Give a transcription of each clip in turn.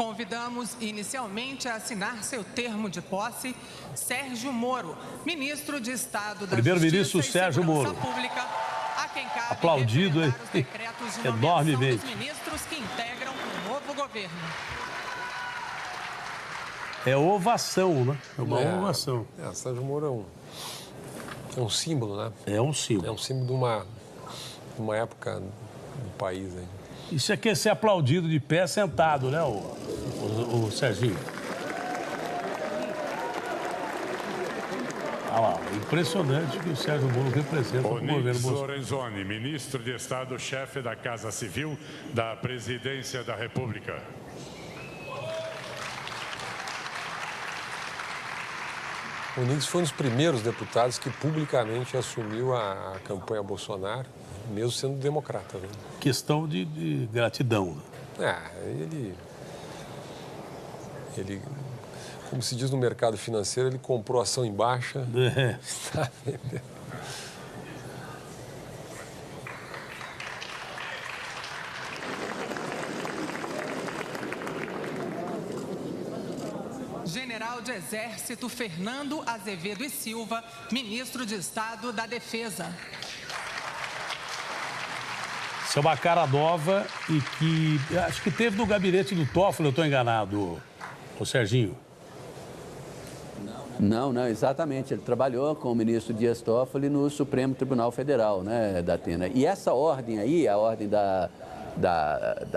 Convidamos inicialmente a assinar seu termo de posse Sérgio Moro, ministro de Estado da Primeiro-ministro Justiça Sérgio e Segurança Moro. Pública, a quem cabe Aplaudido, hein? os decretos de Enormemente. nomeação dos ministros que integram o novo governo. É ovação, né? É uma ovação. Sérgio Moro é um símbolo, né? É um símbolo. É um símbolo de uma época do país. Hein? Isso aqui é ser aplaudido de pé sentado, né, o Serginho? Olha lá, impressionante que o Sérgio Moro representa o governo Bolsonaro. Lorenzoni, ministro de Estado, chefe da Casa Civil da Presidência da República. O Onix foi um dos primeiros deputados que publicamente assumiu a campanha Bolsonaro, mesmo sendo democrata. Né? Questão de gratidão. Ele, como se diz no mercado financeiro, ele comprou ação em baixa. Está vendendo. General de Exército Fernando Azevedo e Silva, ministro de Estado da Defesa. Isso é uma cara nova e que acho que teve no gabinete do Toffoli, eu estou enganado, o Serginho. Não, exatamente. Ele trabalhou com o ministro Dias Toffoli no Supremo Tribunal Federal, né, da Atena. E essa ordem aí, a ordem da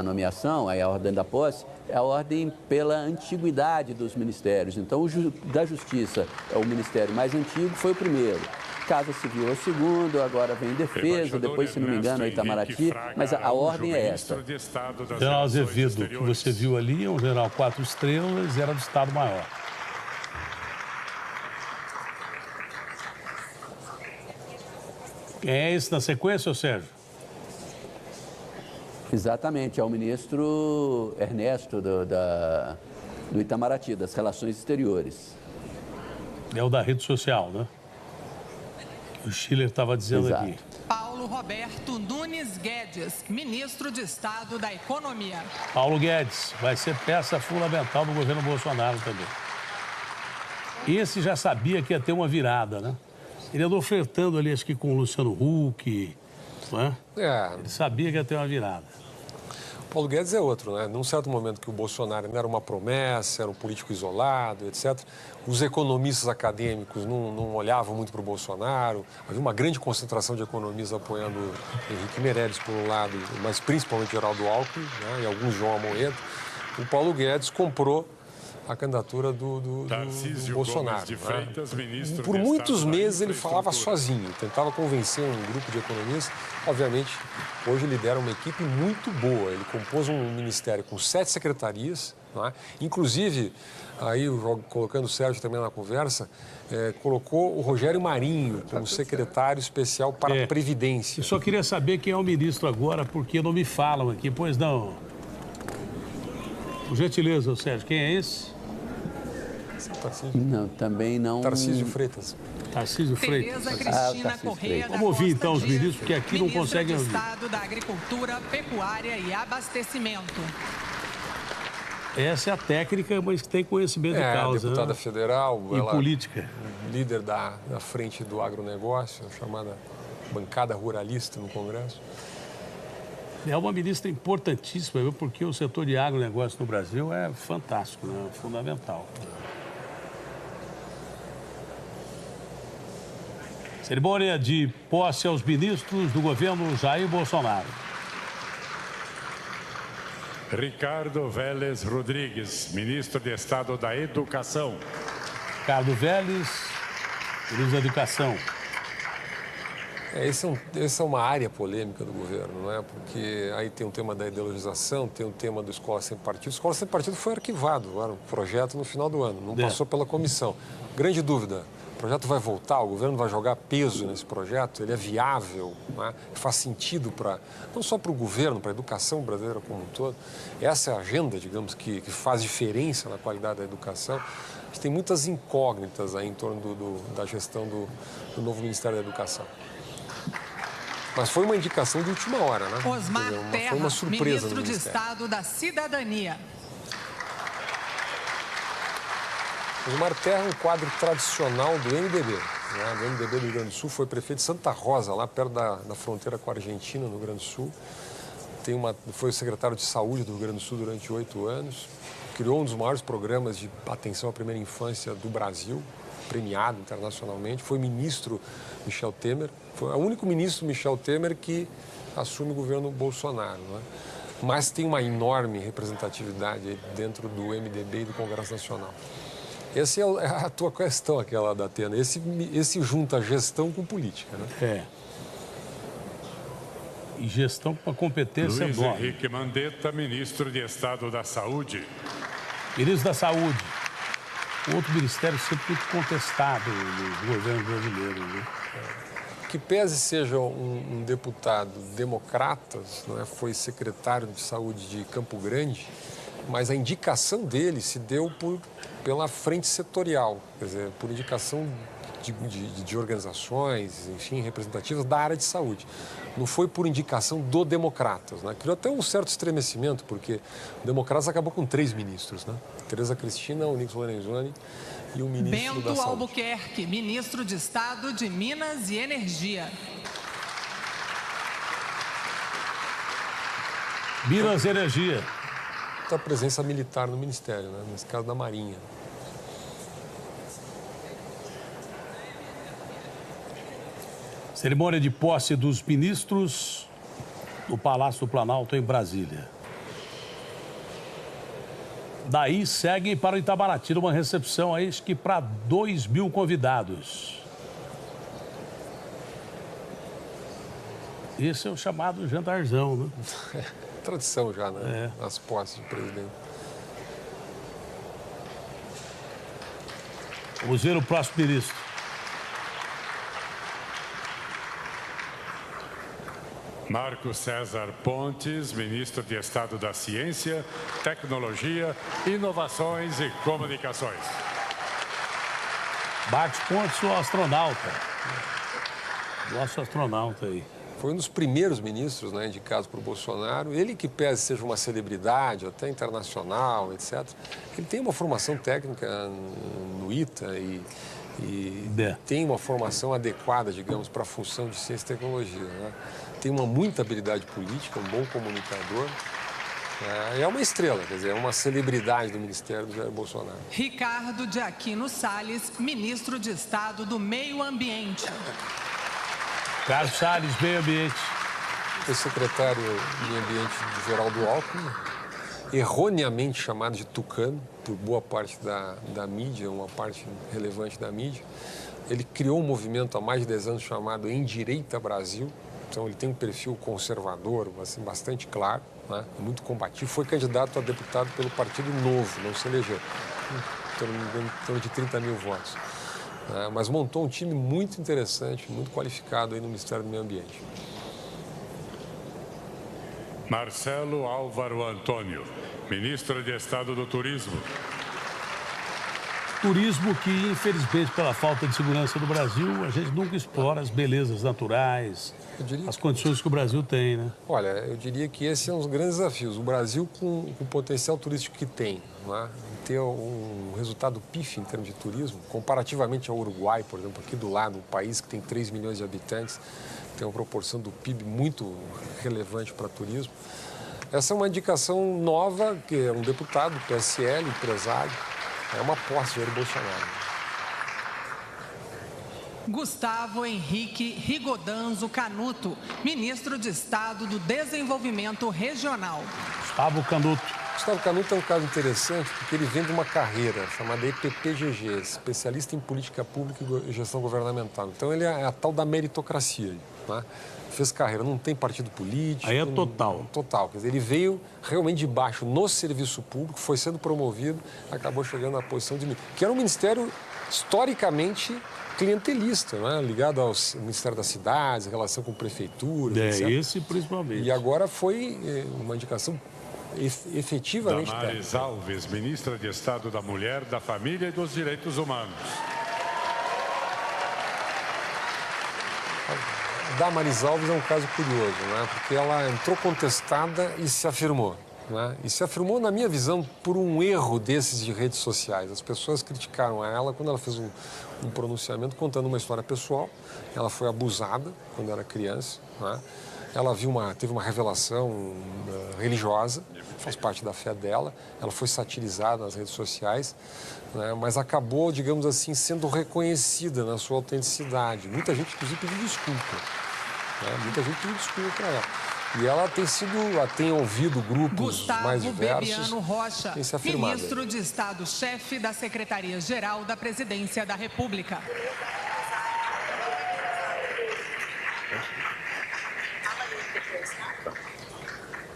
nomeação, aí a ordem da posse, é a ordem pela antiguidade dos ministérios. Então, da Justiça, o ministério mais antigo, foi o primeiro. Casa Civil é o segundo, agora vem Defesa, depois, se não me engano, Itamaraty, mas a ordem é essa. General Azevedo, que você viu ali, é um general 4 estrelas, era do Estado-Maior. Quem é esse na sequência, Sérgio? Exatamente, é o ministro Ernesto do Itamaraty, das Relações Exteriores. É o da rede social, né? O Schiller estava dizendo Exato. aqui. Paulo Roberto Nunes Guedes, ministro de Estado da Economia. Paulo Guedes vai ser peça fundamental do governo Bolsonaro também. Esse já sabia que ia ter uma virada, né? Ele andou flertando ali, acho que com o Luciano Huck, não é? Ele sabia que ia ter uma virada. Paulo Guedes é outro, né? Num certo momento que o Bolsonaro não era uma promessa, era um político isolado, etc., os economistas acadêmicos não olhavam muito para o Bolsonaro, havia uma grande concentração de economistas apoiando Henrique Meirelles, por um lado, mas principalmente Geraldo Alckmin, né? E alguns João Amoedo. O Paulo Guedes comprou a candidatura do Bolsonaro. Freitas, né? Por muitos meses ele falava sozinho, tentava convencer um grupo de economistas. Obviamente, hoje ele lidera uma equipe muito boa. Ele compôs um ministério com 7 secretarias, né? Inclusive, aí colocando o Sérgio também na conversa, colocou o Rogério Marinho como secretário especial para a Previdência. Eu só queria saber quem é o ministro agora, porque não me falam aqui, pois não. Por gentileza, Sérgio, quem é esse? Não, também não. Tarcísio Freitas. Tarcísio Freitas. Tereza Cristina Correia da Vamos ouvir Costa então os Dias, ministros, porque aqui não conseguem ouvir. Ministro de Estado da Agricultura, Pecuária e Abastecimento. Essa é a técnica, mas que tem conhecimento de causa. Deputada, né? federal. E política. Líder da frente do agronegócio, chamada bancada ruralista no Congresso. É uma ministra importantíssima, viu? Porque o setor de agronegócio no Brasil é fantástico, né? Fundamental. Cerimônia de posse aos ministros do governo Jair Bolsonaro. Ricardo Vélez Rodrigues, ministro de Estado da Educação. Ricardo Vélez, ministro da Educação. Essa é uma área polêmica do governo, não é? Porque aí tem o tema da ideologização, tem o tema do Escola Sem Partido. Escola Sem Partido foi arquivado, era um projeto no final do ano, não passou pela comissão. Grande dúvida, o projeto vai voltar, o governo vai jogar peso nesse projeto, ele é viável, não é? Faz sentido não só para o governo, para a educação brasileira como um todo. Essa é a agenda, digamos, que faz diferença na qualidade da educação. A gente tem muitas incógnitas aí em torno da gestão do novo Ministério da Educação. Mas foi uma indicação de última hora, né? Osmar Terra, foi uma surpresa ministro de Estado da Cidadania. Osmar Terra é um quadro tradicional do MDB. Né? Do MDB do Rio Grande do Sul, foi prefeito de Santa Rosa, lá perto da fronteira com a Argentina, no Rio Grande do Sul. Foi secretário de Saúde do Rio Grande do Sul durante 8 anos. Criou um dos maiores programas de atenção à primeira infância do Brasil, premiado internacionalmente. Foi ministro Michel Temer. Foi o único ministro Michel Temer que assume o governo Bolsonaro. Né? Mas tem uma enorme representatividade dentro do MDB e do Congresso Nacional. Essa é a tua questão, aquela da Atena. Esse junta gestão com política, né? É. E gestão com a competência Luiz enorme. Henrique Mandetta, ministro de Estado da Saúde. Ministro da Saúde. Outro ministério sempre muito contestado no governo brasileiro. Né? Que pese seja um deputado democrata, não é? Foi secretário de Saúde de Campo Grande, mas a indicação dele se deu pela frente setorial, quer dizer, por indicação de organizações, enfim, representativas da área de saúde. Não foi por indicação do Democratas, né? Criou até um certo estremecimento, porque o Democratas acabou com 3 ministros, né? Tereza Cristina, o Onyx Lorenzoni e o ministro da Bento Saúde. Albuquerque, ministro de Estado de Minas e Energia. Minas e Energia. A presença militar no Ministério, né? Nesse caso da Marinha. Cerimônia de posse dos ministros no Palácio do Planalto, em Brasília. Daí segue para o Itamaraty uma recepção aí, acho que para 2.000 convidados. Esse é o chamado jantarzão, né? Tradição já, né? As posses do presidente. Vamos ver o próximo ministro. Marco César Pontes, ministro de Estado da Ciência, Tecnologia, Inovações e Comunicações. Marcos Pontes, o astronauta. Nosso astronauta aí. Foi um dos primeiros ministros, né, indicados por Bolsonaro. Ele, que pese seja uma celebridade, até internacional, etc., ele tem uma formação técnica no ITA e tem uma formação adequada, digamos, para a função de ciência e tecnologia. Né? Tem muita habilidade política, um bom comunicador. É uma estrela, quer dizer, é uma celebridade do Ministério do Jair Bolsonaro. Ricardo de Aquino Salles, ministro de Estado do Meio Ambiente. Carlos Salles, Meio Ambiente. Foi secretário de Meio Ambiente de Geraldo Alckmin, erroneamente chamado de Tucano, por boa parte da mídia, uma parte relevante da mídia. Ele criou um movimento há mais de 10 anos chamado Endireita Brasil. Então, ele tem um perfil conservador, assim, bastante claro, né? Muito combativo. Foi candidato a deputado pelo Partido Novo, não se elegeu. Em torno de 30 mil votos. Mas montou um time muito interessante, muito qualificado aí no Ministério do Meio Ambiente. Marcelo Álvaro Antônio, ministro de Estado do Turismo. Turismo que, infelizmente, pela falta de segurança do Brasil, a gente nunca explora as belezas naturais, as condições que o Brasil tem, né? Olha, eu diria que esse é um dos grandes desafios. O Brasil, com o potencial turístico que tem, né? Ter um resultado pífio em termos de turismo, comparativamente ao Uruguai, por exemplo, aqui do lado, um país que tem 3 milhões de habitantes, tem uma proporção do PIB muito relevante para turismo. Essa é uma indicação nova, que é um deputado, PSL, empresário, é uma posse de Jair Bolsonaro. Gustavo Henrique Rigodanzo Canuto, ministro de Estado do Desenvolvimento Regional. Gustavo Canuto. Gustavo Canuto é um caso interessante porque ele vem de uma carreira chamada EPPGG, especialista em política pública e gestão governamental. Então, ele é a tal da meritocracia, né? Fez carreira, não tem partido político. Aí é total. Total. Quer dizer, ele veio realmente de baixo no serviço público, foi sendo promovido, acabou chegando à posição de ministro, que era um ministério historicamente clientelista, né? Ligado ao Ministério das Cidades, relação com prefeituras, etc. Esse principalmente. E agora foi uma indicação efetivamente Damares técnica. Alves, ministra de Estado da Mulher, da Família e dos Direitos Humanos. Damares Alves é um caso curioso, né? Porque ela entrou contestada e se afirmou. né? E se afirmou, na minha visão, por um erro desses de redes sociais. As pessoas criticaram ela quando ela fez um pronunciamento contando uma história pessoal. Ela foi abusada quando era criança, né? Ela teve uma revelação religiosa, faz parte da fé dela. Ela foi satirizada nas redes sociais, né? Mas acabou, digamos assim, sendo reconhecida na sua autenticidade. Muita gente, inclusive, pediu desculpa, né? Muita gente pediu desculpa para ela. E ela tem ouvido grupos mais diversos. Gustavo Bebiano Rocha, tem se afirmado. ministro de Estado, chefe da Secretaria-Geral da Presidência da República.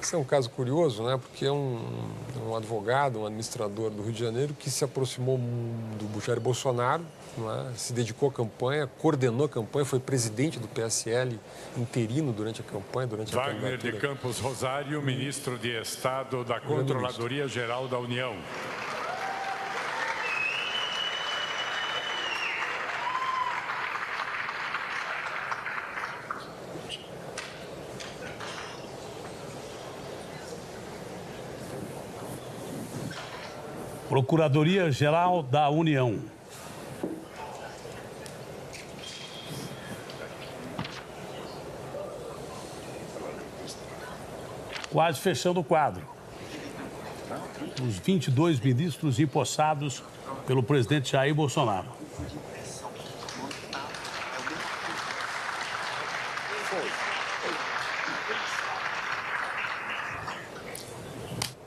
Esse é um caso curioso, né? Porque é um advogado, um administrador do Rio de Janeiro que se aproximou do Jair Bolsonaro, né? Se dedicou à campanha, coordenou a campanha, foi presidente do PSL interino durante a campanha, durante a candidatura. Wagner de Campos Rosário, ministro de Estado da Controladoria Geral da União. Procuradoria-Geral da União. Quase fechando o quadro. Os 22 ministros empossados pelo presidente Jair Bolsonaro.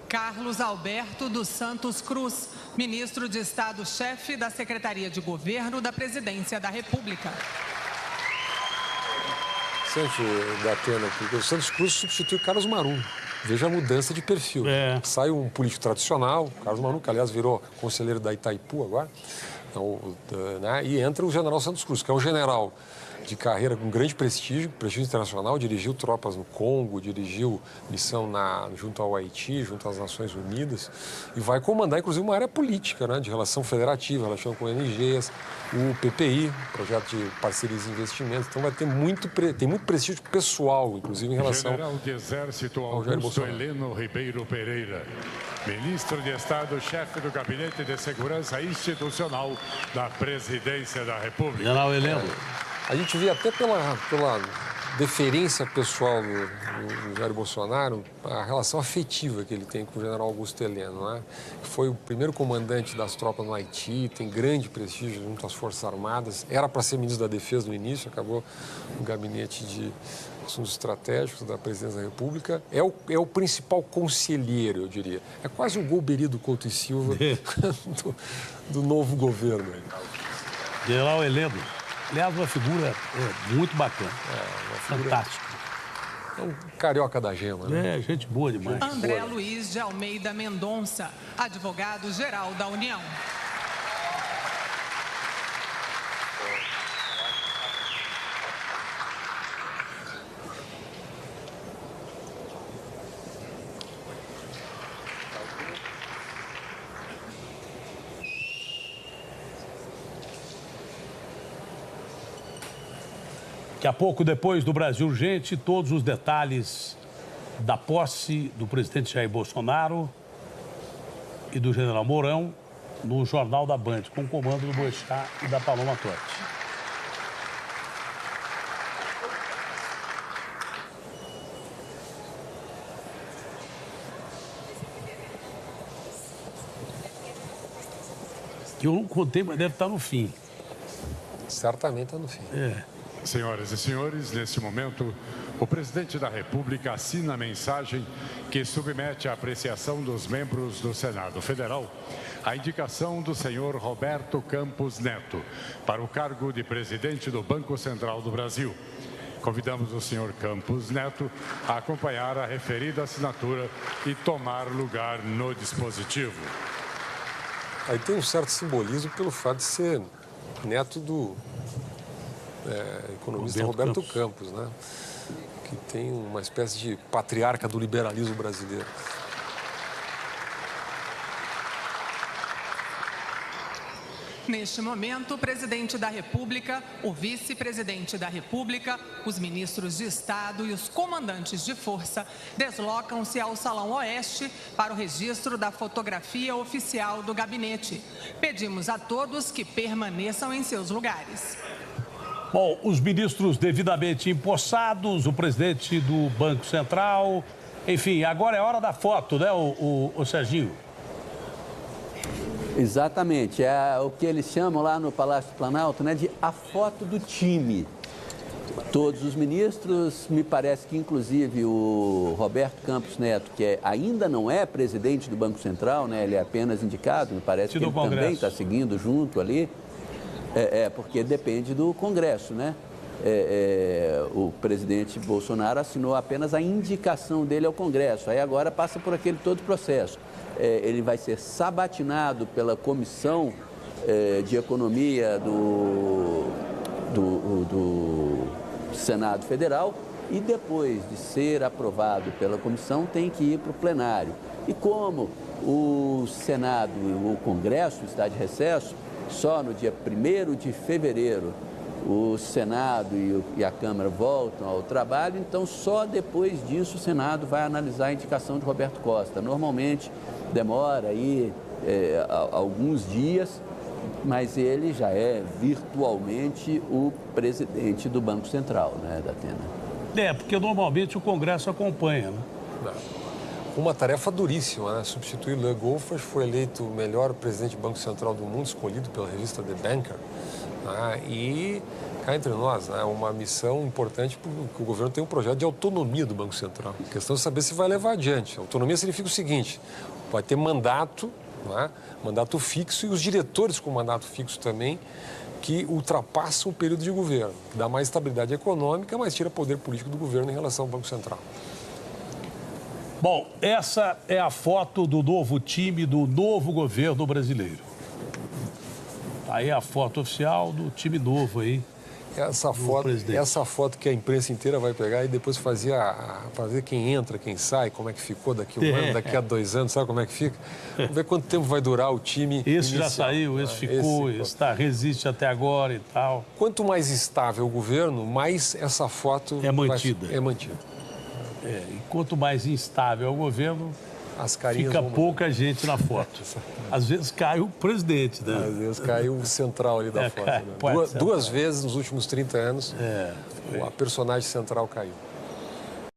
Carlos Alberto dos Santos Cruz, ministro de Estado, chefe da Secretaria de Governo da Presidência da República. Interessante, Datena, porque o Santos Cruz substitui o Carlos Marum. Veja a mudança de perfil. Sai um político tradicional, Carlos Marum, que aliás virou conselheiro da Itaipu agora, então, né? E entra o general Santos Cruz, que é um general de carreira com grande prestígio internacional, dirigiu tropas no Congo, dirigiu missão junto ao Haiti, junto às Nações Unidas, e vai comandar, inclusive, uma área política, né, de relação federativa, relação com ONGs, o PPI, Projeto de Parcerias e Investimentos. Então, tem muito prestígio pessoal, inclusive, em relação General de Exército ao Jair Augusto Bolsonaro. Heleno Ribeiro Pereira, ministro de Estado, chefe do Gabinete de Segurança Institucional da Presidência da República. General Heleno. A gente vê até pela deferência pessoal do Jair Bolsonaro, a relação afetiva que ele tem com o general Augusto Heleno, né? Foi o primeiro comandante das tropas no Haiti, tem grande prestígio junto às Forças Armadas, era para ser ministro da Defesa no início, acabou no gabinete de assuntos estratégicos da Presidência da República, é o principal conselheiro, eu diria. É quase o Golbery do Couto e Silva do novo governo. General Heleno. Aliás, uma figura muito bacana. Fantástica. É um carioca da gema, né? Gente boa demais. André Luiz de Almeida Mendonça, advogado-geral da União. Daqui a pouco, depois do Brasil Urgente, todos os detalhes da posse do presidente Jair Bolsonaro e do general Mourão no Jornal da Band, com o comando do Boechat e da Paloma Totti. Que eu não contei, mas deve estar no fim. Certamente está no fim. Senhoras e senhores, neste momento, o presidente da República assina a mensagem que submete à apreciação dos membros do Senado Federal a indicação do senhor Roberto Campos Neto para o cargo de presidente do Banco Central do Brasil. Convidamos o senhor Campos Neto a acompanhar a referida assinatura e tomar lugar no dispositivo. Aí tem um certo simbolismo pelo fato de ser neto do economista Roberto Campos, né? Que tem uma espécie de patriarca do liberalismo brasileiro. Neste momento, o presidente da República, o vice-presidente da República, os ministros de Estado e os comandantes de força deslocam-se ao Salão Oeste para o registro da fotografia oficial do gabinete. Pedimos a todos que permaneçam em seus lugares. Bom, os ministros devidamente empossados, o presidente do Banco Central, enfim, agora é hora da foto, né, o Serginho? Exatamente, é o que eles chamam lá no Palácio do Planalto, né, de a foto do time. Todos os ministros, me parece que inclusive o Roberto Campos Neto, que ainda não é presidente do Banco Central, né, ele é apenas indicado, me parece que ele também está seguindo junto ali, porque depende do Congresso, né? O presidente Bolsonaro assinou apenas a indicação dele ao Congresso, aí agora passa por aquele todo processo. Ele vai ser sabatinado pela Comissão de Economia do Senado Federal e depois de ser aprovado pela comissão tem que ir para o plenário. E como o Senado e o Congresso está de recesso, só no dia 1º de fevereiro o Senado e a Câmara voltam ao trabalho, então só depois disso o Senado vai analisar a indicação de Roberto Costa. Normalmente demora aí alguns dias, mas ele já é virtualmente o presidente do Banco Central, né, Datena? Porque normalmente o Congresso acompanha, né? Uma tarefa duríssima, né? Substituir Le Goffers, foi eleito o melhor presidente do Banco Central do mundo, escolhido pela revista The Banker. Né? E cá entre nós, né? Uma missão importante porque o governo tem um projeto de autonomia do Banco Central. A questão é saber se vai levar adiante. Autonomia significa o seguinte, vai ter mandato, né? Mandato fixo e os diretores com mandato fixo também, que ultrapassam o período de governo. Dá mais estabilidade econômica, mas tira poder político do governo em relação ao Banco Central. Bom, essa é a foto do novo time do novo governo brasileiro. Aí é a foto oficial do time novo aí. Essa foto que a imprensa inteira vai pegar e depois fazer quem entra, quem sai, como é que ficou daqui a um ano, daqui a 2 anos, sabe como é que fica? Vamos ver quanto tempo vai durar o time Esse inicial. Já saiu, esse ficou, esse resiste até agora e tal. Quanto mais estável o governo, mais essa foto é mantida. É mantida. E quanto mais instável é o governo, fica pouca gente na foto. Às vezes cai o presidente, né? Às vezes cai o central ali da foto. Né? Duas vezes nos últimos 30 anos, a personagem central caiu.